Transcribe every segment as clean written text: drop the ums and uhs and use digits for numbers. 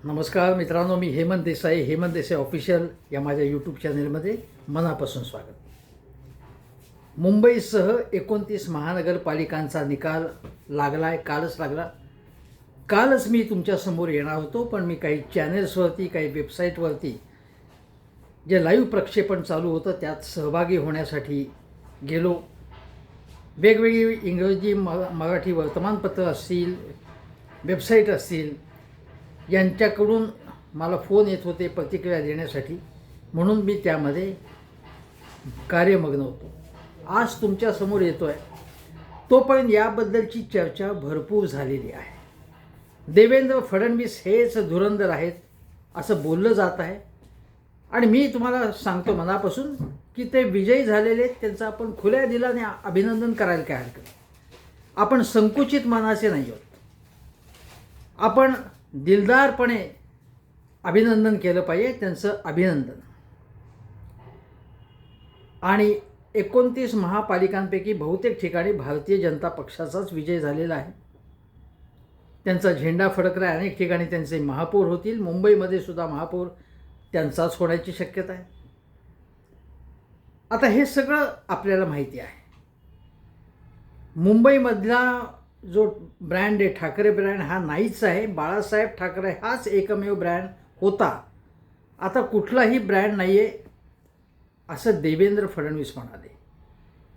नमस्कार मित्रांनो, मी हेमंत देसाई ऑफिशियल या माझ्या यूट्यूब चॅनलमध्ये मनापासून स्वागत. मुंबईसह 29 महानगरपालिकांचा निकाल लागलाय, कालच लागला. कालच मी तुमच्यासमोर येणार होतो, पण मी काही चॅनल्सवरती, काही वेबसाईटवरती जे लाईव्ह प्रक्षेपण चालू होतं त्यात सहभागी होण्यासाठी गेलो. वेगवेगळी इंग्रजी मराठी वर्तमानपत्र असतील, वेबसाईट असतील, यांच्याकडून मला फोन येत होते प्रतिक्रिया देण्यासाठी, म्हणून मी त्यामध्ये कार्यमग्न होतो. आज तुमच्यासमोर येतो आहे. तोपर्यंत याबद्दलची चर्चा भरपूर झालेली आहे. देवेंद्र फडणवीस हेच धुरंधर आहेत असं बोललं जात आहे, आणि मी तुम्हाला सांगतो मनापासून की ते विजयी झालेले, त्यांचं आपण खुल्या दिलाने अभिनंदन करायला काय हरकत. आपण संकुचित मनाचे नाही आहोत. आपण दिलदारपणे अभिनंदन केलं पाहिजे, त्यांचं अभिनंदन. आणि 29 महापालिकांपैकी बहुतेक ठिकाणी भारतीय जनता पक्षाचाच विजय झालेला आहे. त्यांचा झेंडा फडकला आहे. अनेक ठिकाणी त्यांचे महापौर होतील. मुंबईमध्ये सुद्धा महापौर त्यांचाच होण्याची शक्यता आहे. आता हे सगळं आपल्याला माहिती आहे. मुंबईमधला जो ब्रँड आहे, ठाकरे ब्रँड, हा नाहीच आहे. बाळासाहेब ठाकरे हाच एकमेव ब्रँड होता. आता कुठलाही ब्रँड नाही आहे असं देवेंद्र फडणवीस म्हणाले.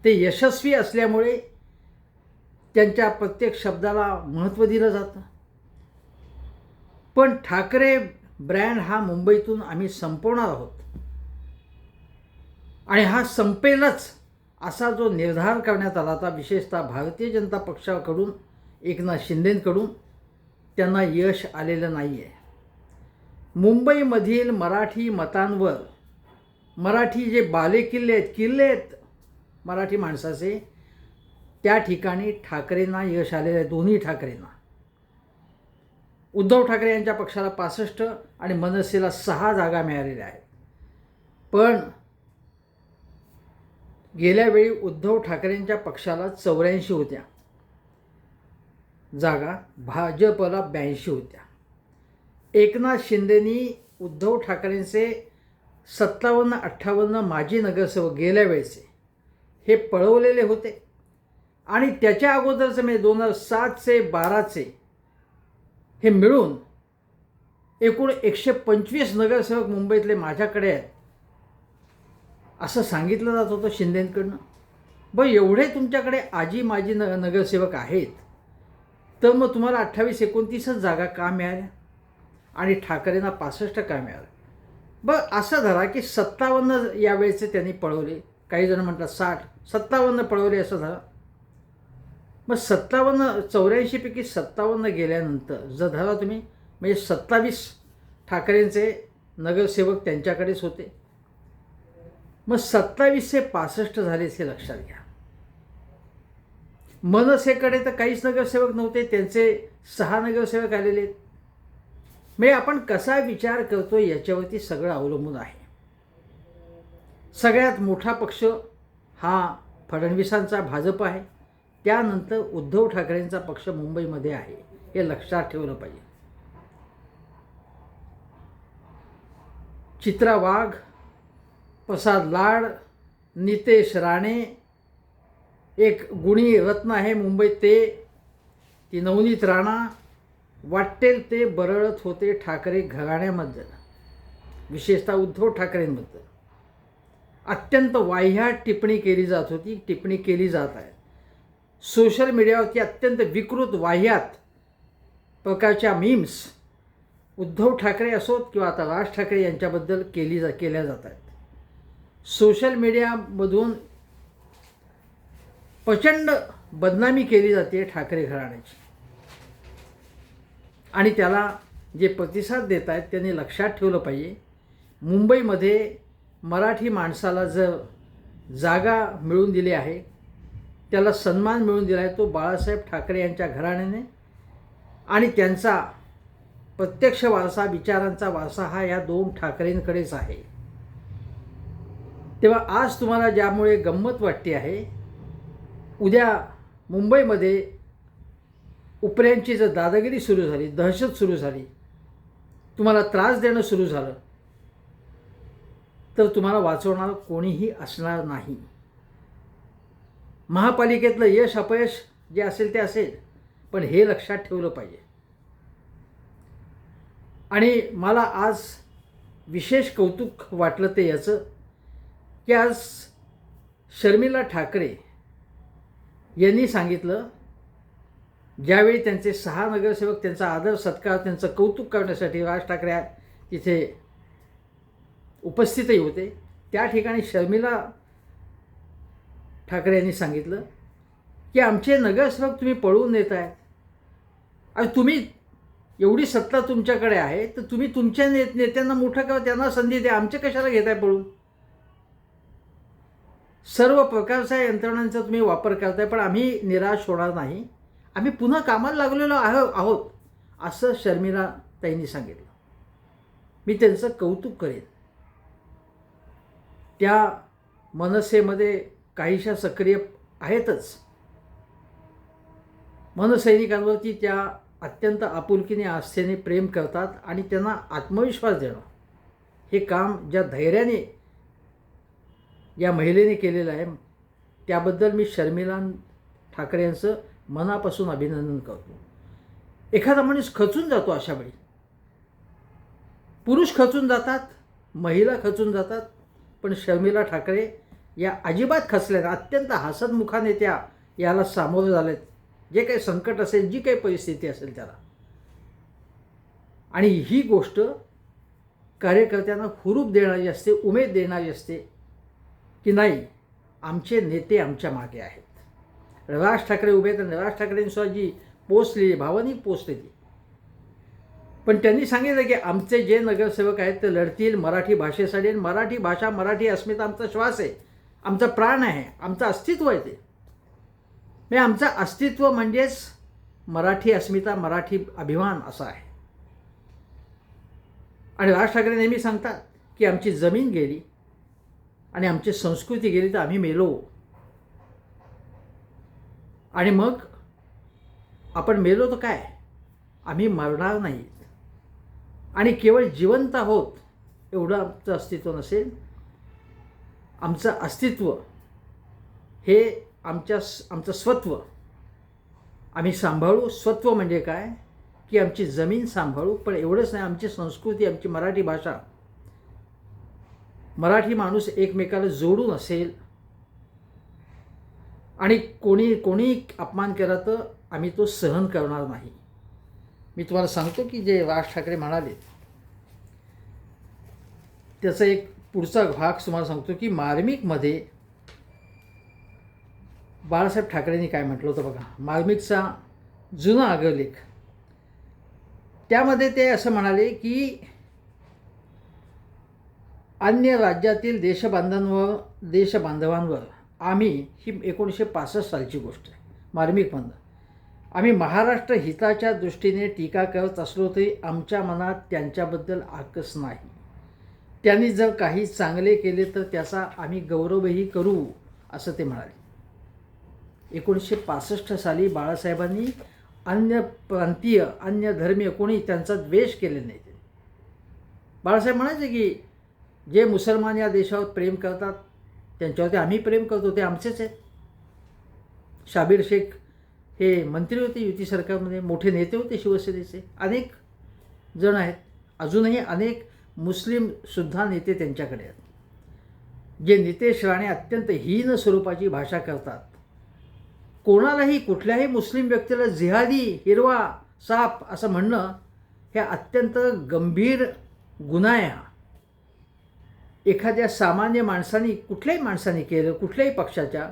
ते यशस्वी असल्यामुळे त्यांच्या प्रत्येक शब्दाला महत्त्व दिलं जातं. पण ठाकरे ब्रँड हा मुंबईतून आम्ही संपवणार आहोत, आणि हा संपेलच असा जो निर्धार करण्यात आला होता, विशेषतः भारतीय जनता पक्षाकडून, एकनाथ शिंदेंकडून, त्यांना यश आलेलं नाही आहे. मुंबईमधील मराठी मतांवर, मराठी जे किल्ले आहेत मराठी माणसाचे, त्या ठिकाणी ठाकरेंना यश आलेलं आहे. दोन्ही ठाकरेंना. उद्धव ठाकरे यांच्या पक्षाला 65 आणि मनसेला 6 जागा मिळालेल्या आहेत. पण गेल्या वेळी उद्धव ठाकरेंच्या पक्षाला 84 होत्या जागा, भाजपला 82 होत्या. एकनाथ शिंदेनी उद्धव ठाकरेंचे 57-58 माजी नगरसेवक गेल्या वेळेचे हे पळवलेले होते. आणि त्याच्या अगोदरचे म्हणजे 2007चे 12चे हे मिळून एकूण 125 नगरसेवक मुंबईतले माझ्याकडे आहेत असं सांगितलं जात होतं शिंदेंकडनं. एवढे तुमच्याकडे आजी माजी नगरसेवक आहेत, तर मग तुम्हाला 28-29च जागा का मिळाल्या आणि ठाकरेंना 65 का मिळाल्या? असं धरा की 57 यावेळेचे त्यांनी पळवले. काही जण म्हणतात 60-57 पळवले असं धरा. 84 पैकी 57 गेल्यानंतर जर धरा तुम्ही, म्हणजे 27 ठाकरेंचे नगरसेवक त्यांच्याकडेच होते. 27 ते 65 झाले हे लक्षात घ्या. मनसेकडे तर काहीच नगरसेवक नव्हते, त्यांचे 6 नगरसेवक आलेले आहेत. म्हणजे आपण कसा विचार करतो याच्यावरती सगळं अवलंबून आहे. सगळ्यात मोठा पक्ष हा फडणवीसांचा भाजप आहे. त्यानंतर उद्धव ठाकरेंचा पक्ष मुंबईमध्ये आहे, हे लक्षात ठेवलं पाहिजे. चित्रा वाघ, प्रसाद लाड, नितेश राणे, एक गुणी रत्न आहे मुंबईत, ती नवनीत राणा, वाटेल ते बरळत होते ठाकरे घराण्याबद्दल, विशेषतः उद्धव ठाकरेंबद्दल. अत्यंत वाह्यात टिप्पणी केली जात होती, टिप्पणी केली जात आहे. सोशल मीडियावरती अत्यंत विकृत वाह्यात प्रकारच्या मीम्स उद्धव ठाकरे असोत किंवा आता राज ठाकरे यांच्याबद्दल केल्या जात आहेत. सोशल मीडियामधून प्रचंड बदनामी केली जाते ठाकरे घराण्याची, आणि त्याला जे प्रतिसाद देत आहेत त्यांनी लक्षात ठेवलं पाहिजे, मुंबईमध्ये मराठी माणसाला जर जागा मिळवून दिली आहे, त्याला सन्मान मिळवून दिला आहे, तो बाळासाहेब ठाकरे यांच्या घराण्याने, आणि त्यांचा प्रत्यक्ष वारसा, विचारांचा वारसा हा या 2 ठाकरेंकडेच आहे. तेव्हा आज तुम्हाला ज्यामुळे गंमत वाटते आहे, उद्या मुंबईमध्ये उपऱ्यांची जर दादागिरी सुरू झाली, दहशत सुरू झाली, तुम्हाला त्रास देणं सुरू झालं तर तुम्हाला वाचवणारं कोणीही असणार नाही. महापालिकेतलं यश अपयश जे असेल ते असेल, पण हे लक्षात ठेवलं पाहिजे. आणि मला आज विशेष कौतुक वाटलं ते याचं की आज शर्मिला ठाकरे यांनी सांगितलं, ज्यावेळी त्यांचे 6 नगरसेवक त्यांचा आदर सत्कार त्यांचं कौतुक करण्यासाठी राज ठाकरे तिथे उपस्थितही होते, त्या ठिकाणी शर्मिला ठाकरे यांनी सांगितलं की आमचे नगरसेवक तुम्ही पळवून नेत आहेत. आणि तुम्ही एवढी सत्ता तुमच्याकडे आहे तर तुम्ही तुमच्या नेत्यांना मोठं करा, त्यांना संधी द्या, आमचे कशाला घेताय पळून. सर्व प्रकारच्या यंत्रणांचा तुम्ही वापर करताय, पण आम्ही निराश होणार नाही, आम्ही पुन्हा कामाला लागलेलो आहोत असं शर्मिला ताईंनी सांगितलं. मी त्यांचं कौतुक करेन. त्या मनसेमध्ये काहीशा सक्रिय आहेतच. मनसैनिकांवरती त्या अत्यंत आपुलकीने आस्थेने प्रेम करतात आणि त्यांना आत्मविश्वास देणं हे काम ज्या धैर्याने या महिलेने केलेलं आहे त्याबद्दल मी शर्मिला ठाकरे यांचं मनापासून अभिनंदन करतो. एखादा माणूस खचून जातो अशा वेळी, पुरुष खचून जातात, महिला खचून जातात, पण शर्मिला ठाकरे या अजिबात खचल्या नाही. अत्यंत हसतमुखाने त्या याला सामोरे झालेत. जे काही संकट असेल, जी काही परिस्थिती असेल त्याला. आणि ही गोष्ट कार्यकर्त्यांना हुरूप देणारी असते, उमेद देणारी असते की नाही, आमचे नेते आमच्या मागे आहेत. राज ठाकरे उभे आहेत. राज ठाकरेंसुद्धा जी पोस्ट लिहिली, भावनिक पोस्ट लिहिली, पण त्यांनी सांगितलं की आमचे जे नगरसेवक आहेत ते लढतील मराठी भाषेसाठी. मराठी भाषा, मराठी अस्मिता आमचा श्वास आहे, आमचा प्राण आहे, आमचं अस्तित्व आहे. ते म्हणजे आमचं अस्तित्व म्हणजेच मराठी अस्मिता, मराठी अभिमान असा आहे. आणि राज ठाकरे नेहमी सांगतात की आमची जमीन गेली आणि आमची संस्कृती गेली तर आम्ही मेलो. आणि मग आपण मेलो तर काय, आम्ही मरणार नाहीत. आणि केवळ जिवंत आहोत एवढं आमचं अस्तित्व नसेल. आमचं अस्तित्व हे आमचं स्वत्व आम्ही सांभाळू. स्वत्व म्हणजे काय की आमची जमीन सांभाळू, पण एवढंच नाही, आमची संस्कृती, आमची मराठी भाषा, मराठी माणूस एकमेकाला जोडून असेल. आणि कोणी अपमान केला तर आम्ही तो सहन करणार नाही. मी तुम्हाला सांगतो की जे राज ठाकरे म्हणाले त्याचा एक पुढचा भाग तुम्हाला सांगतो की मार्मिकमध्ये बाळासाहेब ठाकरेंनी काय म्हटलं होतं बघा. मार्मिकचा जुना अग्रलेख, त्यामध्ये ते असं म्हणाले की अन्य राज्यातील देशबांधवांवर आम्ही, ही 1965 सालची गोष्ट आहे, मार्मिकमधून, आम्ही महाराष्ट्र हिताच्या दृष्टीने टीका करत असलो तरी आमच्या मनात त्यांच्याबद्दल आकस नाही. त्यांनी जर काही चांगले केले तर त्याचा आम्ही गौरवही करू असं ते म्हणाले. 1965 साली बाळासाहेबांनी अन्य प्रांतीय, अन्य धर्मीय कोणी त्यांचा द्वेष केले नाही. बाळासाहेब म्हणायचे की जे मुसलमान या देशावर प्रेम करतात त्यांच्यावरती आम्ही प्रेम करतो, ते आमचेच आहेत. शाबीर शेख हे मंत्री होते युती सरकारमध्ये, मोठे नेते होते शिवसेनेचे, अनेक जण आहेत. अजूनही अनेक मुस्लिमसुद्धा नेते त्यांच्याकडे आहेत, जे नितेश राणे अत्यंत हीन स्वरूपाची भाषा करतात. कोणालाही, कुठल्याही मुस्लिम व्यक्तीला जिहादी, हिरवा साप असं म्हणणं हे अत्यंत गंभीर गुन्हा आहे. एखाद्या सामान्य माणसाने, कुठल्याही माणसाने केलं, कुठल्याही पक्षाच्या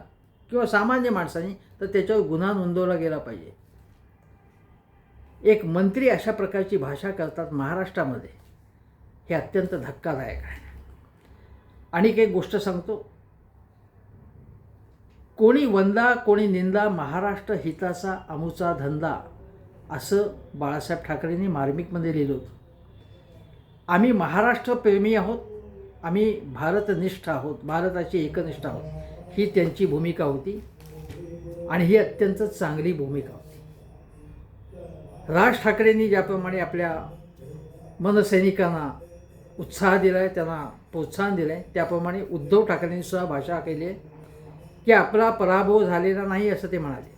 किंवा सामान्य माणसाने, तर त्याच्यावर गुन्हा नोंदवला गेला पाहिजे. एक मंत्री अशा प्रकारची भाषा करतात महाराष्ट्रामध्ये, हे अत्यंत धक्कादायक आहे. आणि एक गोष्ट सांगतो, कोणी वंदा कोणी निंदा, महाराष्ट्र हिताचा अमुचा धंदा, असं बाळासाहेब ठाकरेंनी मार्मिकमध्ये लिहिलं होतं. आम्ही महाराष्ट्रप्रेमी आहोत, आम्ही भारतनिष्ठ आहोत, भारताची एकनिष्ठ आहोत, ही त्यांची भूमिका होती आणि ही अत्यंत चांगली भूमिका होती. राज ठाकरेंनी ज्याप्रमाणे आपल्या मनसैनिकांना उत्साह दिला आहे, त्यांना प्रोत्साहन दिलं आहे. त्याप्रमाणे उद्धव ठाकरेंनी सुद्धा भाषा केली आहे की आपला पराभव झालेला नाही असं ते म्हणाले.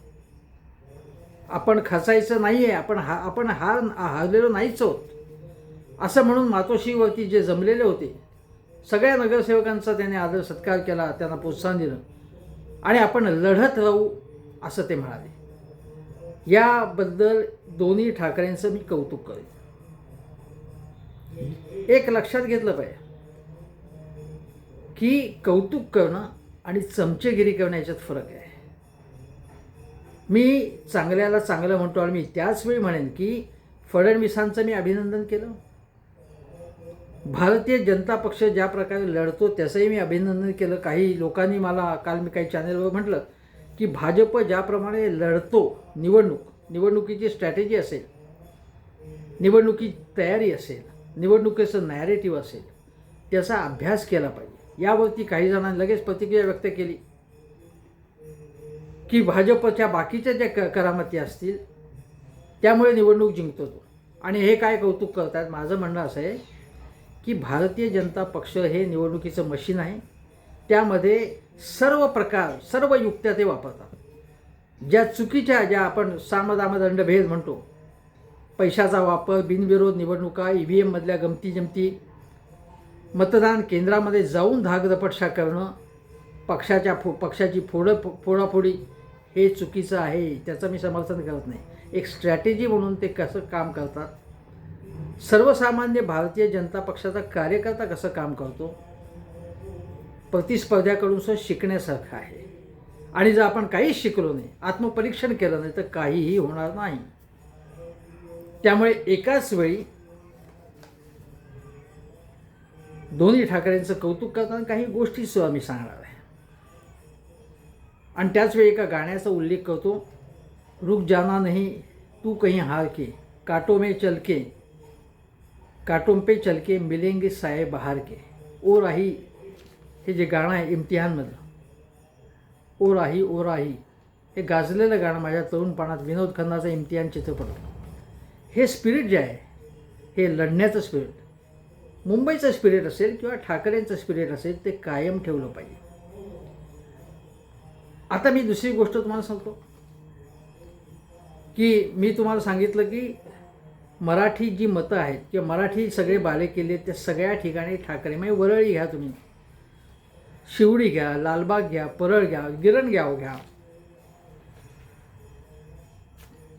आपण खचायचं नाही आहे, आपण हारलेलो नाहीच आहोत असं म्हणून मातोश्रीवरती जे जमलेले होते सगळ्या नगरसेवकांचा त्याने आदर सत्कार केला, त्यांना प्रोत्साहन दिलं आणि आपण लढत राहू असं ते म्हणाले. याबद्दल दोन्ही ठाकरेंचं मी कौतुक करेन. एक लक्षात घेतलं पाहिजे की कौतुक करणं आणि चमचेगिरी करणं याच्यात फरक आहे. मी चांगल्याला चांगलं म्हणतो आणि मी त्याच वेळी म्हणेन की फडणवीसांचं मी अभिनंदन केलं. भारतीय जनता पक्ष ज्या प्रकारे लढतो त्याचंही मी अभिनंदन केलं. काही लोकांनी मला काल मी काही चॅनलवर म्हटलं की भाजप ज्याप्रमाणे लढतो निवडणुकीची स्ट्रॅटेजी असेल, निवडणुकी तयारी असेल, निवडणुकीचं नॅरेटिव्ह असेल, त्याचा अभ्यास केला पाहिजे. यावरती काही जणांनी लगेच प्रतिक्रिया व्यक्त केली की भाजपच्या बाकीच्या ज्या करामती असतील त्यामुळे निवडणूक जिंकतो तो, आणि हे काय कौतुक करतात. माझं म्हणणं असं आहे की भारतीय जनता पक्ष हे निवडणुकीचं मशीन आहे. त्यामध्ये सर्व प्रकार, सर्व युक्त्या ते वापरतात. ज्या चुकीच्या, ज्या आपण सामदामदंडभेद म्हणतो, पैशाचा वापर, बिनविरोध निवडणुका, EVM-मधल्या गमती, मतदान केंद्रामध्ये जाऊन धाकदपटशा करणं, पक्षाची फोडाफोडी, हे चुकीचं आहे. त्याचं मी समर्थन करत नाही. एक स्ट्रॅटेजी म्हणून ते कसं काम करतात, सर्वसामान्य भारतीय जनता पक्षाचा कार्यकर्ता कसं काम करतो, प्रतिस्पर्ध्याकडून सुद्धा शिकण्यासारखं आहे. आणि जर आपण काहीच शिकलो नाही, आत्मपरीक्षण केलं नाही, तर काहीही होणार नाही. त्यामुळे एकाच वेळी दोन्ही ठाकरेंचं कौतुक करताना काही गोष्टी सुद्धा मी सांगणार आहे. आणि त्याच वेळी एका गाण्याचा उल्लेख करतो. रुक जाना नहीं तू कहीं हार के, कांटों पे चल के मिलेंगे साए बहार के. ओ राही हे जे गाणं आहे इम्तिहानमधलं, ओ राही हे गाजलेलं गाणं माझ्या तरुणपणात विनोद खन्नाचा इम्तिहान चित्रपट. हे स्पिरिट जे आहे, हे लढण्याचं स्पिरिट, मुंबईचं स्पिरिट असेल किंवा ठाकरेंचं स्पिरिट असेल, ते कायम ठेवलं पाहिजे. आता मी दुसरी गोष्ट तुम्हाला सांगतो की मी तुम्हाला सांगितलं की मराठी जी मतं आहेत किंवा मराठी सगळे बाले केले त्या सगळ्या ठिकाणी ठाकरे, म्हणजे वरळी घ्या, तुम्ही शिवडी घ्या, लालबाग घ्या, परळ घ्या, गिरणगाव घ्या,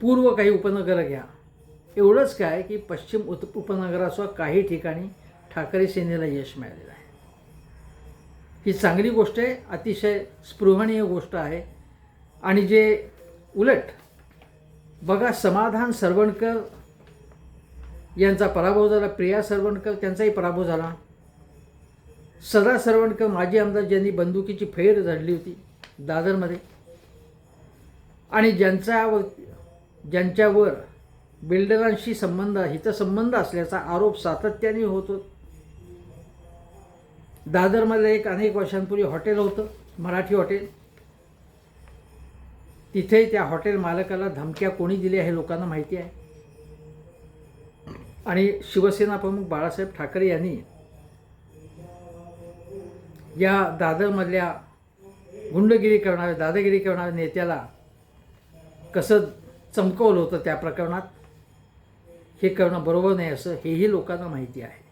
पूर्व काही उपनगरं घ्या. एवढंच काय की पश्चिम उपनगरासह काही ठिकाणी ठाकरे सेनेला यश मिळालेलं आहे. ही चांगली गोष्ट आहे, अतिशय स्पृहणीय गोष्ट आहे. आणि जे उलट बघा, समाधान सरवणकर यांचा पराभव झाला, प्रिया सरवणकर त्यांचाही पराभव झाला. सदा सरवणकर माजी आमदार ज्यांनी बंदुकीची फैर झडली होती दादरमध्ये, आणि ज्यांच्यावर बिल्डरांशी हितसंबंध असल्याचा आरोप सातत्याने होतो. दादरमध्ये एक अनेक वर्षांपूर्वी हॉटेल होतं, मराठी हॉटेल. तिथे त्या हॉटेल मालकाला धमक्या कोणी दिल्या हे लोकांना माहिती आहे. आणि शिवसेना प्रमुख बाळासाहेब ठाकरे यांनी या दादरमधल्या दादागिरी करणाऱ्या नेत्याला कसं चमकवलं होतं त्या प्रकरणात. हे करणं बरोबर नाही असं हेही लोकांना माहिती आहे.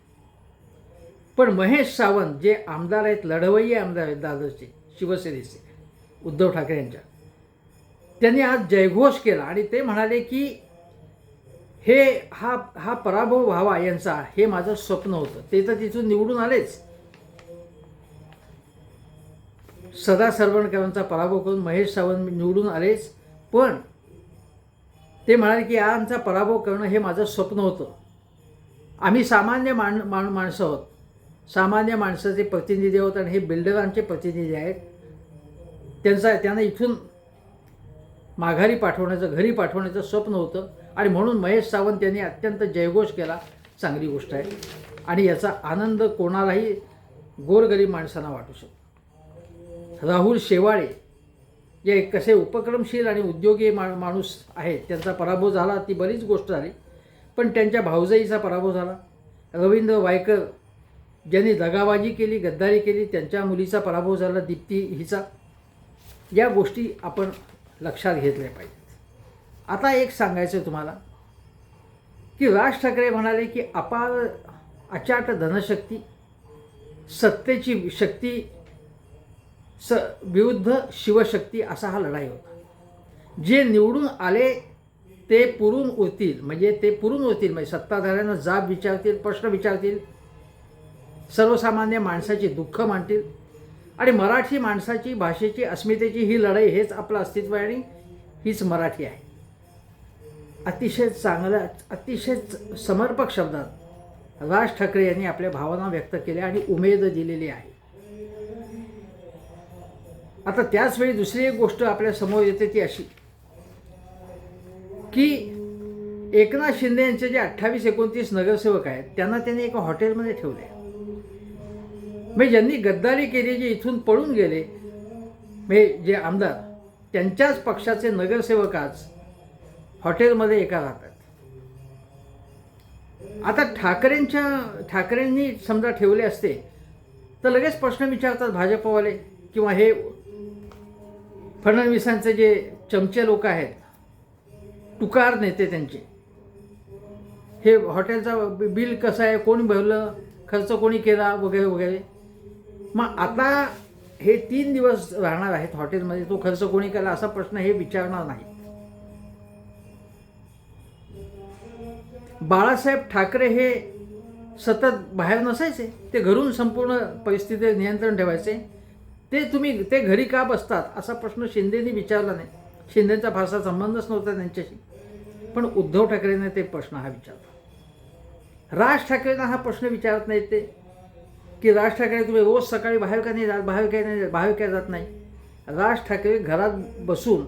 पण महेश सावंत जे आमदार आहेत, लढवय्ये आमदार आहेत दादरचे, शिवसेनेचे, उद्धव ठाकरे यांच्या, त्यांनी आज जयघोष केला आणि ते म्हणाले की हा पराभव व्हावा यांचा, हे माझं स्वप्न होतं. ते तर तिथून निवडून आलेच, सदा सरवणकरांचा पराभव करून महेश सावंत निवडून आलेच. पण ते म्हणाले की आमचा पराभव करणं हे माझं स्वप्न होतं. आम्ही सामान्य माणसं आहोत, सामान्य माणसाचे प्रतिनिधी आहोत आणि हे बिल्डरांचे प्रतिनिधी आहेत. त्यांना इथून माघारी पाठवण्याचं, घरी पाठवण्याचं स्वप्न होतं आणि म्हणून महेश सावंत यांनी अत्यंत जयघोष केला. चांगली गोष्ट आहे आणि याचा आनंद कोणालाही गोरगरीब माणसांना वाटू शकतो. राहुल शेवाळे जे कसे उपक्रमशील आणि उद्योगी माणूस आहेत, त्यांचा पराभव झाला, ती बरीच गोष्ट झाली. पण त्यांच्या भाऊजाईचा पराभव झाला. रवींद्र वायकर ज्यांनी दगाबाजी केली, गद्दारी केली, त्यांच्या मुलीचा पराभव झाला, दीप्ती हिचा, या गोष्टी आपण लक्षात घेतल्या पाहिजेत. आता एक सांगायचं तुम्हाला की राज ठाकरे म्हणाले की अपार अचाट धनशक्ती, सत्तेची शक्ती विरुद्ध शिवशक्ती असा हा लढाई होता. जे निवडून आले ते पुरून उरतील, म्हणजे सत्ताधाऱ्यांना जाब विचारतील, प्रश्न विचारतील, सर्वसामान्य माणसाची दुःख मांडतील आणि मराठी माणसाची भाषेची अस्मितेची ही लढाई, हेच आपलं अस्तित्व आहे आणि हीच मराठी आहे. अतिशय चांगल्या, अतिशय समर्पक शब्दात राज ठाकरे यांनी आपल्या भावना व्यक्त केल्या आणि उमेद दिलेली आहे. आता त्याचवेळी दुसरी एक गोष्ट आपल्या समोर येते ती अशी की एकनाथ शिंदे यांचे जे 28-29 नगरसेवक आहेत त्यांना त्यांनी एका हॉटेलमध्ये ठेवले. म्हणजे ज्यांनी गद्दारी केली, जे इथून पळून गेले, म्हणजे जे आमदार, त्यांच्याच पक्षाचे नगरसेवक आज हॉटेलमध्ये एका राहतात. आता ठाकरेंनी समजा ठेवले असते तर लगेच प्रश्न विचारतात भाजपवाले किंवा हे फडणवीसांचे जे चमचे लोक आहेत, तुकार नेते त्यांचे, हे हॉटेलचा बिल कसं आहे, कोणी भरलं, खर्च कोणी केला, वगैरे वगैरे. मग आता हे 3 दिवस राहणार आहेत हॉटेलमध्ये, तो खर्च कोणी केला असा प्रश्न हे विचारणार नाही. बाळासाहेब ठाकरे हे सतत बाहेर नसायचे, ते घरून संपूर्ण परिस्थितीवर नियंत्रण ठेवायचे. ते घरी का बसतात असा प्रश्न शिंदेनी विचारला नाही. शिंदेचा फारसा संबंधच नव्हता त्यांच्याशी. पण उद्धव ठाकरेंना ते प्रश्न हा विचारला. राज ठाकरेंना हा प्रश्न विचारत नाहीत ते की राज ठाकरे तुम्ही रोज सकाळी बाहेर का नाही जात, बाहेर काय जात नाही. राज ठाकरे घरात बसून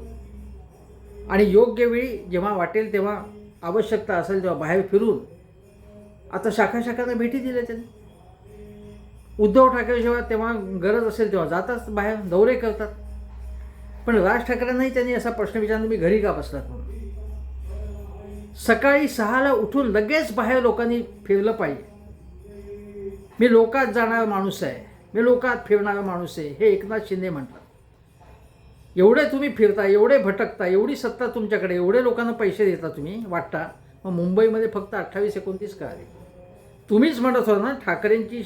आणि योग्य वेळी जेव्हा वाटेल तेव्हा, आवश्यकता असेल तेव्हा बाहेर फिरून आता शाखांना भेटी दिल्या त्यांनी. उद्धव ठाकरे जेव्हा तेव्हा गरज असेल तेव्हा जातात बाहेर, दौरे करतात. पण राज ठाकरेंनाही त्यांनी असा प्रश्न विचारला, तुम्ही घरी का बसलात म्हणून. सकाळी 6ला उठून लगेच बाहेर लोकांनी फिरलं पाहिजे. मी लोकात जाणारा माणूस आहे, मी लोकात फिरणारा माणूस आहे, हे एकनाथ शिंदे म्हणतात. एवढे तुम्ही फिरता, एवढे भटकता, एवढी सत्ता तुमच्याकडे, एवढे लोकांना पैसे देता तुम्ही, वाटता, मग मुंबईमध्ये फक्त 28-29 का आले. तुम्हीच म्हणत होता ना ठाकरेंची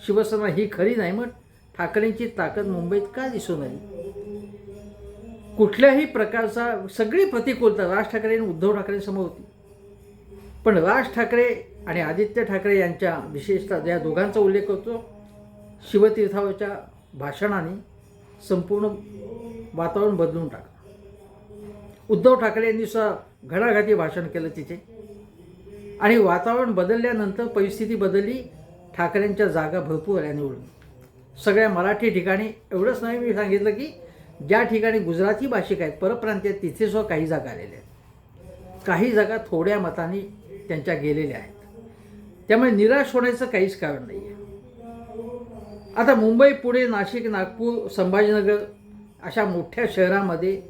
शिवसेना ही खरी नाही, मग ठाकरेंची ताकद मुंबईत का दिसून आली. कुठल्याही प्रकारचा सगळी प्रतिकूलता राज ठाकरे आणि उद्धव ठाकरेंसमोर होती. पण राज ठाकरे आणि आदित्य ठाकरे यांच्या, विशेषतः या दोघांचा उल्लेख करतो, शिवतीर्थावरच्या भाषणाने संपूर्ण वातावरण बदलून टाकलं. उद्धव ठाकरे यांनी सुद्धा घणाघाती भाषण केलं तिथे आणि वातावरण बदलल्यानंतर परिस्थिती बदलली. ठाकरेंच्या जागा भरपूर आल्या निवडून सगळ्या मराठी ठिकाणी. एवढंच नाही, मी सांगितलं की ज्या ठिकाणी गुजराती भाषिक आहेत, परप्रांतीय, तिथे सुद्धा काही जागा आलेल्या आहेत. काही जागा थोड्या मतांनी त्यांच्या गेलेल्या आहेत. त्यामुळे निराश होण्याचं काहीच कारण नाही आहे. आता मुंबई, पुणे, नाशिक, नागपूर, संभाजीनगर अशा मोठ्या शहरामध्ये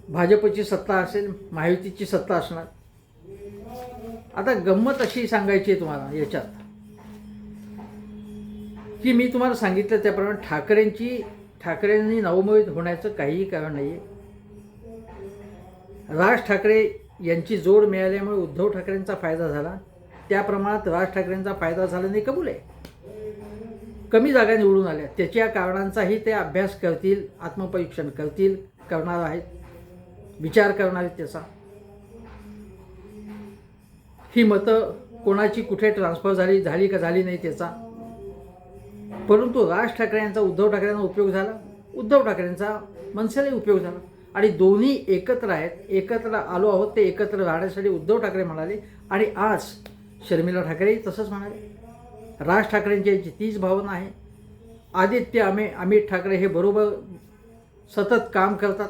भाजपची सत्ता असेल, महायुतीची सत्ता असणार. आता गंमत अशी सांगायची आहे तुम्हाला याच्यात की मी तुम्हाला सांगितलं त्याप्रमाणे ठाकरेंनी नवमोहित होण्याचं काहीही कारण नाही आहे. राज ठाकरे यांची जोड मिळाल्यामुळे उद्धव ठाकरेंचा फायदा झाला, त्या प्रमाणात राज ठाकरेंचा फायदा झाला नाही, कबूल आहे. कमी जागा निवडून आल्या, त्याच्या कारणांचाही ते अभ्यास करतील, आत्मपरीक्षण करणार आहेत, विचार करणार आहेत त्याचा. ही मतं कोणाची कुठे ट्रान्सफर झाली का झाली नाही त्याचा. परंतु राज ठाकरे यांचा उद्धव ठाकरेंना उपयोग झाला, उद्धव ठाकरेंचा मनसेलाही उपयोग झाला आणि दोन्ही एकत्र आहेत. एकत्र आलो आहोत, ते एकत्र राहण्यासाठी उद्धव ठाकरे म्हणाले आणि आज शर्मिला ठाकरेही तसंच म्हणाले. राज ठाकरेंची यांची तीच भावना आहे. आदित्य अमित ठाकरे हे बरोबर सतत काम करतात.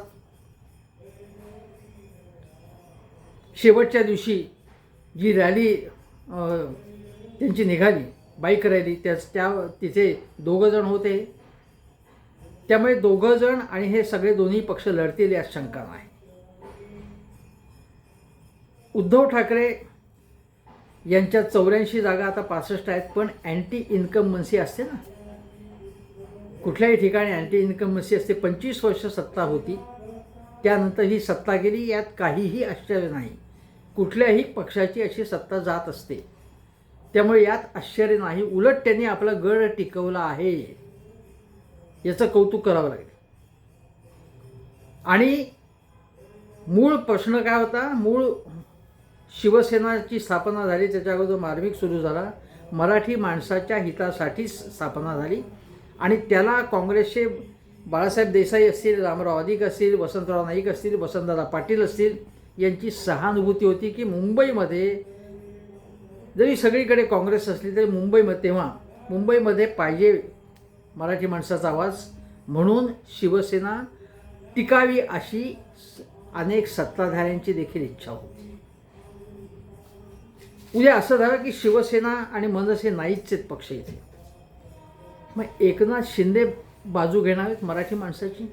शेवटच्या दिवशी जी रॅली त्यांची निघाली, बाईक रॅली, तिथे 2 जण होते. त्यामुळे 2 जण आणि हे सगळे दोन्ही पक्ष लढतील यात शंका नाही. उद्धव ठाकरे यांच्या 84 जागा आता 65 आहेत. पण अँटी इन्कमन्सी असते ना, कुठल्याही ठिकाणी अँटी इन्कमन्सी असते. 25 वर्ष सत्ता होती, त्यानंतर ही सत्ता गेली, यात काहीही आश्चर्य नाही. कुठल्याही पक्षाची अशी सत्ता जात असते, त्यामुळे यात आश्चर्य नाही. उलट त्यांनी आपला गड टिकवला आहे, याचं कौतुक करावं लागेल. आणि मूळ प्रश्न काय होता? मूळ शिवसेनाची स्थापना झाली, त्याच्या अगोदर मार्मिक सुरू झाला, मराठी माणसाच्या हितासाठीच स्थापना झाली. आणि त्याला काँग्रेसचे बाळासाहेब देसाई असतील, रामराव अधिक असतील, वसंतराव नाईक असतील, वसंतदादा पाटील असतील, यांची सहानुभूती होती की मुंबईमध्ये जरी सगळीकडे काँग्रेस असली तरी तेव्हा मुंबईमध्ये पाहिजे मराठी माणसाचा आवाज, म्हणून शिवसेना टिकावी अशी अनेक सत्ताधाऱ्यांची देखील इच्छा होती. उद्या असं झालं की शिवसेना आणि मनसे नाहीच आहेत पक्ष इथे, मग एकनाथ शिंदे बाजू घेणार आहेत मराठी माणसाची,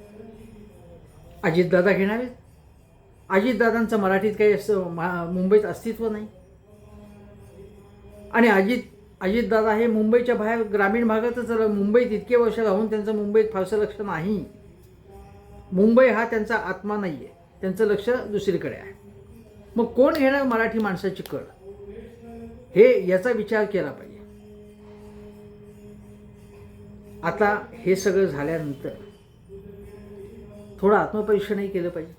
अजितदादा घेणार आहेत. अजितदादांचं मराठीत काही असं मुंबईत अस्तित्व नाही. आणि अजितदादा हे मुंबईच्या बाहेर ग्रामीण भागातच, मुंबईत इतके वर्ष राहून त्यांचं मुंबईत फारसं लक्ष नाही. मुंबई हा त्यांचा आत्मा नाही आहे, त्यांचं लक्ष दुसरीकडे आहे. मग कोण घेणार मराठी माणसाची कळ, हे याचा विचार केला पाहिजे. आता हे सगळं झाल्यानंतर थोडं आत्मपरीक्षणही केलं पाहिजे.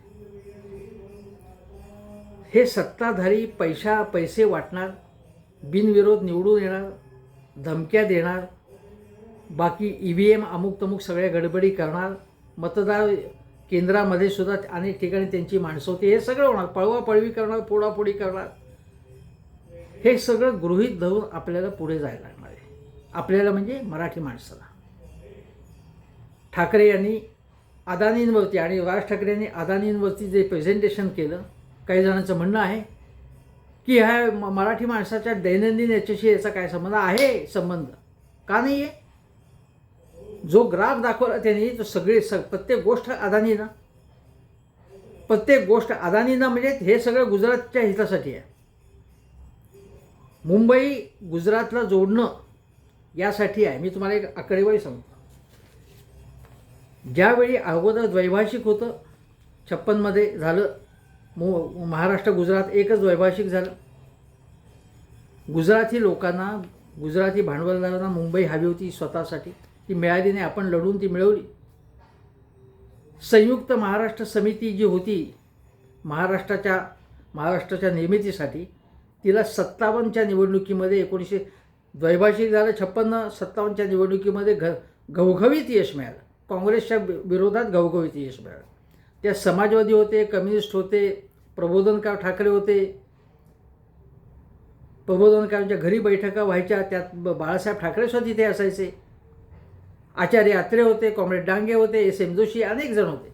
हे सत्ताधारी पैसे वाटणार, बिनविरोध निवडून येणार, धमक्या देणार, बाकी EVM अमुक तमुक सगळ्या गडबडी करणार, मतदार केंद्रामध्ये सुद्धा अनेक ठिकाणी त्यांची माणसं होती, हे सगळं होणार, पळवापळवी करणार, पोडापोडी करणार. हे सगळं गृहीत धरून आपल्याला पुढे जायला लागणार आहे. आपल्याला म्हणजे मराठी माणसाला. ठाकरे यांनी अदानींवरती आणि राज ठाकरे यांनी अदानींवरती जे प्रेझेंटेशन केलं, काही जणांचं म्हणणं आहे की ह्या मराठी माणसाच्या दैनंदिन याच्याशी याचा काय संबंध आहे? संबंध का नाही आहे? जो ग्राफ दाखवला त्यांनी, तो प्रत्येक गोष्ट अदानीना, म्हणजे हे सगळं गुजरातच्या हितासाठी आहे. मुंबई गुजरातला जोडणं यासाठी आहे. मी तुम्हाला एक आकडेवारी सांगतो. ज्यावेळी अगोदर द्वैभाषिक होतं, 56मध्ये झालं, महाराष्ट्र गुजरात एकच द्वैभाषिक झालं. गुजराती लोकांना, गुजराती भांडवलदारांना मुंबई हवी होती स्वतःसाठी, ती मिळाली नाही. आपण लढून ती मिळवली. संयुक्त महाराष्ट्र समिती जी होती महाराष्ट्राच्या निर्मितीसाठी, तिला 57च्या निवडणुकीमध्ये द्वैभाषिक झालं, 56-57च्या निवडणुकीमध्ये घवघवीत यश मिळालं. काँग्रेसच्या विरोधात घवघवीत यश मिळालं. त्या समाजवादी होते, कम्युनिस्ट होते, प्रबोधनकार ठाकरे होते. प्रबोधनकारांच्या घरी बैठका व्हायच्या, त्यात बाळासाहेब ठाकरे सुद्धा तिथे असायचे. आचार्य अत्रे होते, कॉम्रेड डांगे होते, SM जोशी, अनेक जण होते.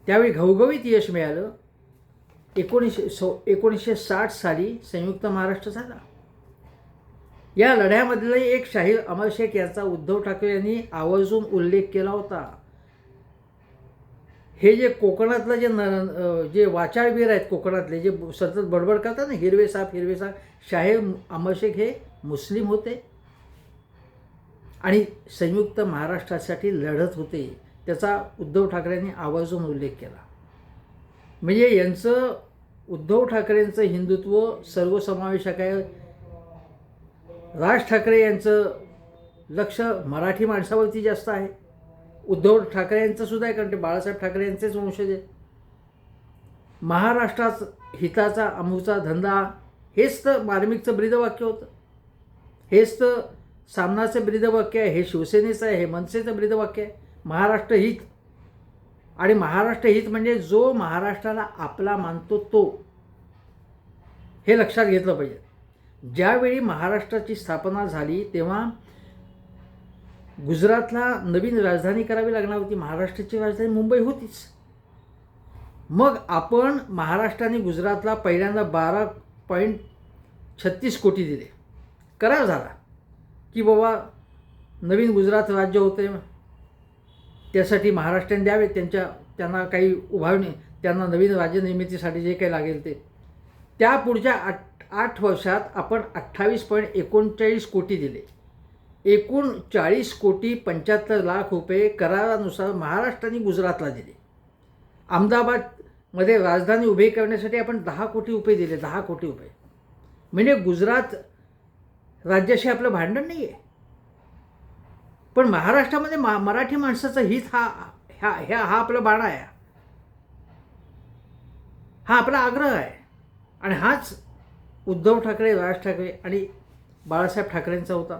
त्यावेळी घवघवीत यश मिळालं. 1960 साली संयुक्त महाराष्ट्र झाला. या लढ्यामधले एक शाहीर अमर शेख याचा उद्धव ठाकरे यांनी आवर्जून उल्लेख केला होता. हे जे कोकणातलं जे वाचाळवीर आहेत, कोकणातले जे सतत बडबड करतात ना, हिरवे साप, शाहीर अमर शेख हे मुस्लिम होते आणि संयुक्त महाराष्ट्रासाठी लढत होते. त्याचा उद्धव ठाकरेंनी आवर्जून उल्लेख केला. म्हणजे यांचं, उद्धव ठाकरेंचं हिंदुत्व सर्वसमावेशक आहे. राज ठाकरे यांचं लक्ष मराठी माणसावरती जास्त आहे. उद्धव ठाकरे यांचं सुद्धा आहे, कारण ते बाळासाहेब ठाकरे यांचेच वंशज आहेत. महाराष्ट्रात हिताचा अमुचा धंदा, हेच तर मार्मिकचं ब्रीदवाक्य होतं. हेच तर सामनाचं ब्रीदवाक्य आहे. हे शिवसेनेचं आहे, हे मनसेचं ब्रीदवाक्य आहे. महाराष्ट्र हित. आणि महाराष्ट्र हित म्हणजे जो महाराष्ट्राला आपला मानतो तो, हे लक्षात घेतलं पाहिजे. ज्यावेळी महाराष्ट्राची स्थापना झाली तेव्हा गुजरातला नवीन राजधानी करावी लागणार होती. महाराष्ट्राची राजधानी मुंबई होतीच. मग आपण महाराष्ट्राने गुजरातला पहिल्यांदा 12.36 कोटी दिले. करार झाला की बाबा नवीन गुजरात राज्य होते, त्यासाठी महाराष्ट्राने द्यावे, त्यांना काही उभारणी, त्यांना नवीन राज्य निर्मितीसाठी जे काही लागेल ते. त्या पुढच्या 8 वर्षात आपण 28.39 कोटी दिले. एकूण 40,75,00,000 रुपये करारानुसार महाराष्ट्र आणि गुजरातला दिले. अहमदाबादमध्ये राजधानी उभी करण्यासाठी आपण 10 कोटी रुपये दिले. 10 कोटी रुपये म्हणजे गुजरात राज्याशी आपलं भांडण नाही आहे. पण महाराष्ट्रामध्ये मराठी माणसाचं हित हा आपला बाणा आहे, हा आपला आग्रह आहे. आणि हाच उद्धव ठाकरे, राज ठाकरे आणि बाळासाहेब ठाकरेंचा होता.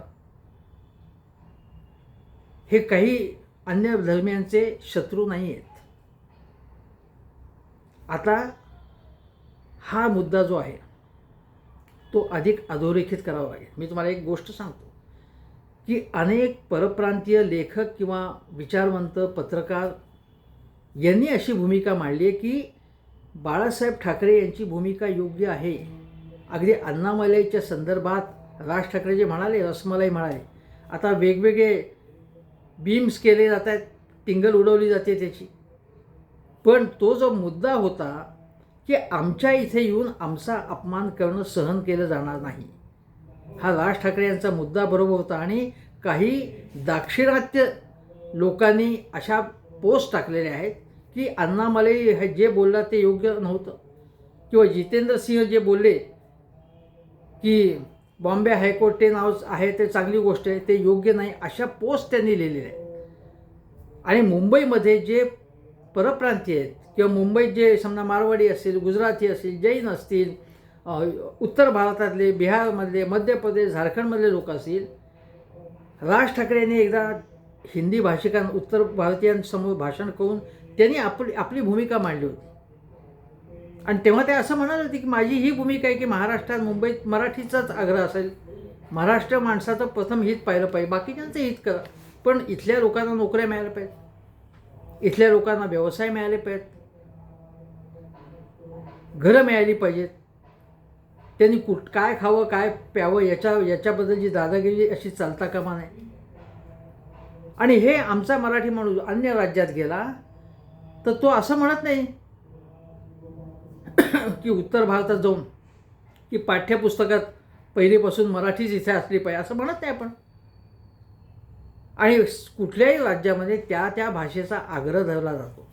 हे काही अन्य धर्मियांचे शत्रू नाही आहेत. आता हा मुद्दा जो आहे तो अधिक अधोरेखित करावा लागेल. मी तुम्हाला एक गोष्ट सांगतो की अनेक परप्रांतीय लेखक किंवा विचारवंत पत्रकार यांनी अशी भूमिका मांडली आहे की बाळासाहेब ठाकरे यांची भूमिका योग्य आहे. अगदी अण्णामलईच्या संदर्भात राज ठाकरे जे म्हणाले, रसमलाई म्हणाले, आता वेगवेगळे बीम्स केले जात आहेत, टिंगल उडवली जाते त्याची. पण तो जो मुद्दा होता की आमच्या इथे येऊन आमचा अपमान करणं सहन केलं जाणार नाही, हा राज ठाकरे यांचा मुद्दा बरोबर होता. आणि काही दाक्षिणात्य लोकांनी अशा पोस्ट टाकलेल्या आहेत की अण्णामलई हे जे बोलला ते योग्य नव्हतं, किंवा जितेंद्र सिंह जे बोलले की बॉम्बे हायकोर्ट ते नाव आहे ते चांगली गोष्ट आहे, ते योग्य नाही, अशा पोस्ट त्यांनी लिहिलेल्या आहेत. आणि मुंबईमध्ये जे परप्रांतीय आहेत किंवा मुंबईत जे समजा मारवाडी असेल, गुजराती असेल, जैन असतील, उत्तर भारतातले, बिहारमधले, मध्य प्रदेश, झारखंडमधले लोक असतील, राज ठाकरे यांनी एकदा हिंदी उत्तर भारतीयांसमोर भाषण करून त्यांनी आपली भूमिका मांडली होती. आणि तेव्हा ते असं म्हणाले होते की माझी ही भूमिका आहे की महाराष्ट्रात, मुंबईत मराठीचाच आग्रह असेल, महाराष्ट्र माणसाचं प्रथम हित पाहिलं पाहिजे, बाकीच्यांचं हित करा, पण इथल्या लोकांना नोकऱ्या मिळाल्या पाहिजेत, इथल्या लोकांना व्यवसाय मिळाले पाहिजेत, घरं मिळाली पाहिजेत, त्यांनी काय खावं काय प्यावं याच्याबद्दलची दादागिरी अशी चालता कामा नये. आणि हे आमचा मराठी माणूस अन्य राज्यात गेला तर तो असं म्हणत नाही की उत्तर भारतात जाऊन की पाठ्यपुस्तकात पहिलीपासून मराठीच इथे असली पाहिजे असं म्हणत नाही आपण. आणि कुठल्याही राज्यामध्ये त्या भाषेचा आग्रह धरला जातो.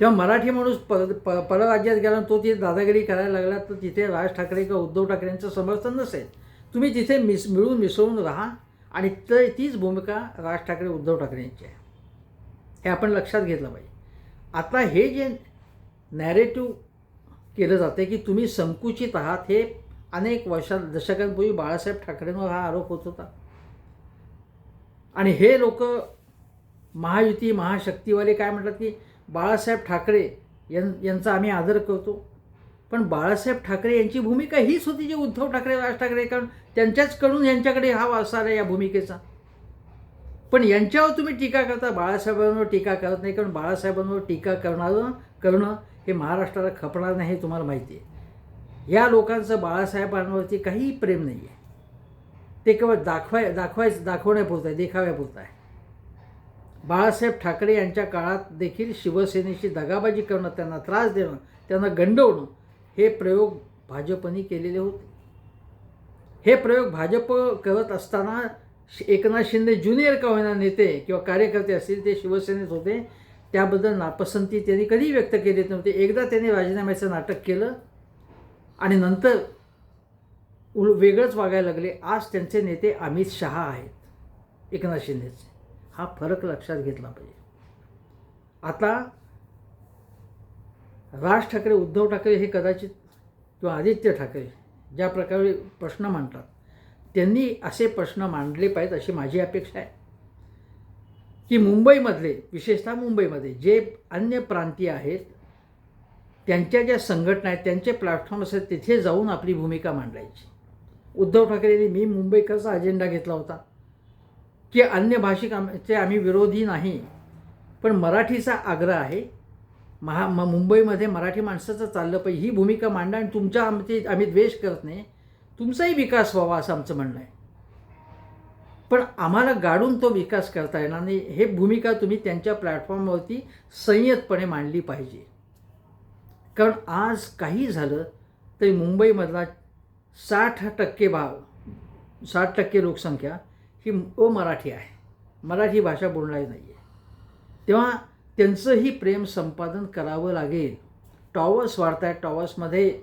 तेव्हा मराठी माणूस परराज्यात गेला तो तिथे दादागिरी करायला लागला तर तिथे राज ठाकरे किंवा उद्धव ठाकरेंचं समर्थन नसेल. तुम्ही तिथे मिळून मिसळून राहा. आणि तीच भूमिका राज ठाकरे, उद्धव ठाकरेंची आहे, हे आपण लक्षात घेतलं पाहिजे. आता हे जे नॅरेटिव्ह केलं जातं की तुम्ही संकुचित आहात, हे अनेक दशकांपूर्वी बाळासाहेब ठाकरेंवर हा आरोप होत होता. आणि हे लोक महायुती, महाशक्तीवाले काय म्हणतात की बाळासाहेब ठाकरे यांचा आम्ही आदर करतो. पण बाळासाहेब ठाकरे यांची भूमिका हीच होती जी उद्धव ठाकरे, राज ठाकरे, कारण त्यांच्याचकडून यांच्याकडे हा वारसा आहे या भूमिकेचा. पण यांच्यावर तुम्ही टीका करता, बाळासाहेबांवर टीका करत नाही, कारण बाळासाहेबांवर टीका करणं हे महाराष्ट्राला खपणार नाही हे तुम्हाला माहिती आहे. या लोकांचं बाळासाहेबांवरती काहीही प्रेम नाही आहे. ते केवळ दाखवण्यापुरतं आहे, देखाव्यापुरतं आहे. बाळासाहेब ठाकरे यांच्या काळात देखील शिवसेनेची दगाबाजी करणं, त्यांना त्रास देणं, त्यांना गंडवणं हे प्रयोग भाजपने केलेले होते. हे प्रयोग भाजप करत असताना एकनाथ शिंदे ज्युनियर का होईना नेते किंवा कार्यकर्ते असतील ते शिवसेनेत होते, त्याबद्दल नापसंती त्यांनी कधीही व्यक्त केली नव्हती. एकदा त्यांनी राजीनाम्याचं नाटक केलं आणि नंतर वेगळंच वागायला लागले. आज त्यांचे नेते अमित शहा आहेत, एकनाथ शिंदेचे. हा फरक लक्षात घेतला पाहिजे. आता राज ठाकरे, उद्धव ठाकरे हे कदाचित किंवा आदित्य ठाकरे ज्या प्रकारे प्रश्न मांडतात त्यांनी असे प्रश्न मांडले पाहिजेत अशी माझी अपेक्षा आहे की मुंबईमधले, विशेषतः मुंबईमध्ये जे अन्य प्रांतीय आहेत त्यांच्या ज्या संघटना आहेत, त्यांचे प्लॅटफॉर्म्स आहेत, तिथे जाऊन आपली भूमिका मांडायची. उद्धव ठाकरेंनी मी मुंबईकरचा अजेंडा घेतला होता की अन्य भाषिकांचे आम्ही विरोधी नाही, पण मराठीचा आग्रह आहे, मुंबईमध्ये मराठी माणसाचं चाललं पाहिजे ही भूमिका मांडा. आणि आम्ही द्वेष करत नाही, तुमचाही विकास व्हावा असं आमचं म्हणणं आहे, पण आम्हाला गाडून तो विकास करता येणार नाही. हे भूमिका तुम्ही त्यांच्या प्लॅटफॉर्मवरती संयतपणे मांडली पाहिजे. कारण आज काही झालं तरी मुंबईमधला 60% लोकसंख्या ही अमराठी आहे, मराठी भाषा बोलणारी नाही आहे. तेव्हा त्यांचंही प्रेम संपादन करावं लागेल. टॉवर्स वाढत आहेत, टॉवर्समध्ये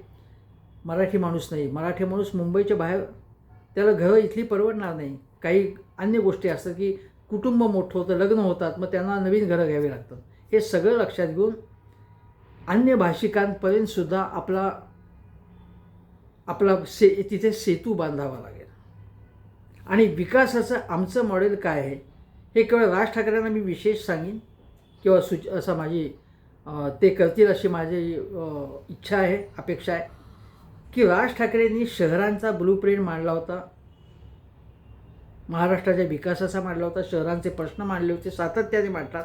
मराठी माणूस नाही. मराठी माणूस मुंबईच्या बाहेर, त्याला घरं इथली परवडणार नाही. काही अन्य गोष्टी असतात की कुटुंब मोठं होतं, लग्न होतात, मग त्यांना नवीन घरं घ्यावी लागतात. हे सगळं लक्षात घेऊन अन्य भाषिकांपर्यंतसुद्धा आपला तिथे सेतू बांधावा लागेल. आणि विकासाचं आमचं मॉडेल काय आहे हे केवळ राज ठाकरेंना मी विशेष सांगेन किंवा असं माझी ते करतील अशी माझी इच्छा आहे, अपेक्षा आहे की राज ठाकरेंनी शहरांचा ब्लूप्रिंट मांडला होता, महाराष्ट्राच्या विकासाचा मांडला होता, शहरांचे प्रश्न मांडले होते, सातत्याने मांडतात.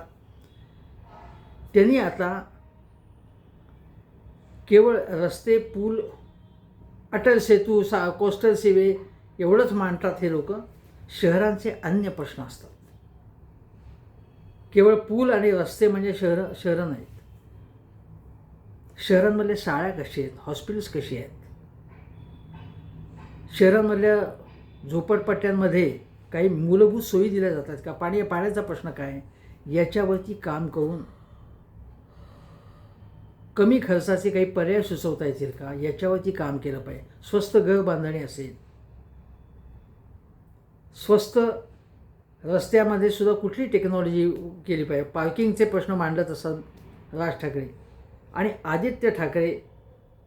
त्यांनी आता केवळ रस्ते, पूल, अटल सेतू, कोस्टल सीवे एवढंच मांडतात. हे लोक शहरांचे अन्य प्रश्न असतात. केवळ पूल आणि रस्ते म्हणजे शहरं नाहीत. शहरांमधल्या शाळा कशी आहेत, हॉस्पिटल्स कशी आहेत, शहरांमधल्या झोपडपट्ट्यांमध्ये काही मूलभूत सोयी दिल्या जातात का, पाण्याचा प्रश्न काय आहे, याच्यावरती काम करून कमी खर्चाचे काही पर्याय सुचवता येतील का, याच्यावरती काम केलं पाहिजे. स्वस्त घर बांधणी असेल, स्वस्त रस्त्यामध्ये सुद्धा कुठली टेक्नॉलॉजी केली पाहिजे. पार्किंगचे प्रश्न मांडत असतात राज ठाकरे. आणि आदित्य ठाकरे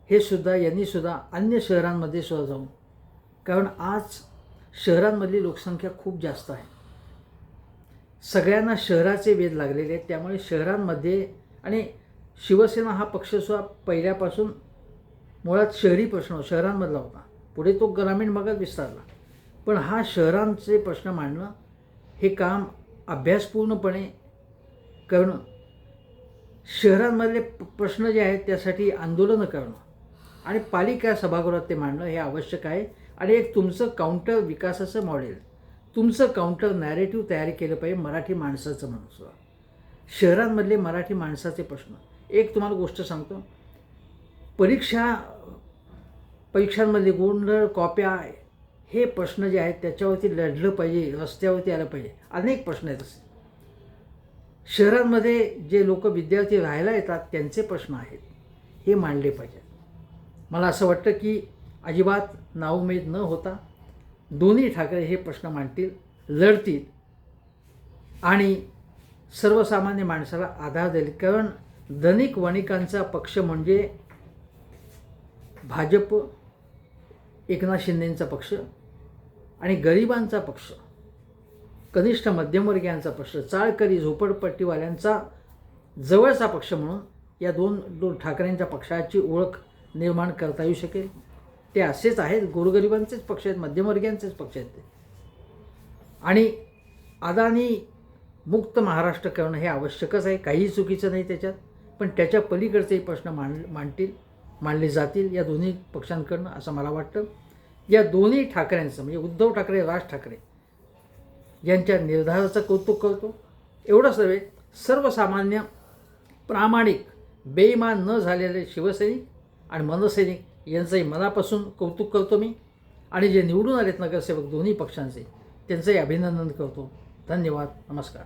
हे सुद्धा, यांनी सुद्धा अन्य शहरांमध्ये सुद्धा जाऊन, कारण आज शहरांमधली लोकसंख्या खूप जास्त आहे, सगळ्यांना शहराचे वेध लागलेले आहेत. त्यामुळे शहरांमध्ये, आणि शिवसेना हा पक्षसुद्धा पहिल्यापासून मुळात शहरी प्रश्न शहरांमधला होता, पुढे तो ग्रामीण भागात विस्तारला. पण हा शहरांचे प्रश्न मांडणं हे काम अभ्यासपूर्णपणे करणं, शहरांमधले प्रश्न जे आहेत त्यासाठी आंदोलनं करणं आणि पालिका सभागृहात ते मांडणं हे आवश्यक आहे. आणि एक तुमचं काउंटर विकासाचं मॉडेल, तुमचं काउंटर नॅरेटिव्ह तयार केलं पाहिजे मराठी माणसाचं म्हणून. शहरांमधले मराठी माणसाचे प्रश्न, एक तुम्हाला गोष्ट सांगतो, परीक्षांमधले गोंधळ, कॉप्या, हे प्रश्न जे आहेत त्याच्यावरती लढलं पाहिजे, रस्त्यावरती आलं पाहिजे. अनेक प्रश्न आहेत असे. शहरांमध्ये जे लोक विद्यार्थी राहायला येतात त्यांचे प्रश्न आहेत, हे मांडले पाहिजेत. मला असं वाटतं की अजिबात नाउमेद न होता दोन्ही ठाकरे हे प्रश्न मांडतील, लढतील आणि सर्वसामान्य माणसाला आधार देईल. कारण धनिक वणिकांचा पक्ष म्हणजे भाजप, एकनाथ शिंदेंचा पक्ष, आणि गरिबांचा पक्ष, कनिष्ठ मध्यमवर्गीयांचा पक्ष, चाळकरी झोपडपट्टीवाल्यांचा जवळचा पक्ष म्हणून या दोन ठाकरेंच्या पक्षाची ओळख निर्माण करता येऊ शकेल. ते असेच आहेत, गोरगरिबांचेच पक्ष आहेत, मध्यमवर्गीयांचेच पक्ष आहेत ते. आणि अदानी मुक्त महाराष्ट्र करणं हे आवश्यकच आहे, काही चुकीचं नाही त्याच्यात. पण त्याच्या पलीकडचेही प्रश्न मांडले जातील या दोन्ही पक्षांकडनं, असं मला वाटतं. या दोन्ही ठाकरेंचं म्हणजे उद्धव ठाकरे, राज ठाकरे यांच्या निर्धाराचं कौतुक करतो. एवढंच नव्हे, सर्वसामान्य, प्रामाणिक, बेईमान न झालेले शिवसैनिक आणि मनसैनिक यांचंही मनापासून कौतुक करतो मी. आणि जे निवडून आलेत नगरसेवक दोन्ही पक्षांचे, त्यांचंही अभिनंदन करतो. धन्यवाद, नमस्कार.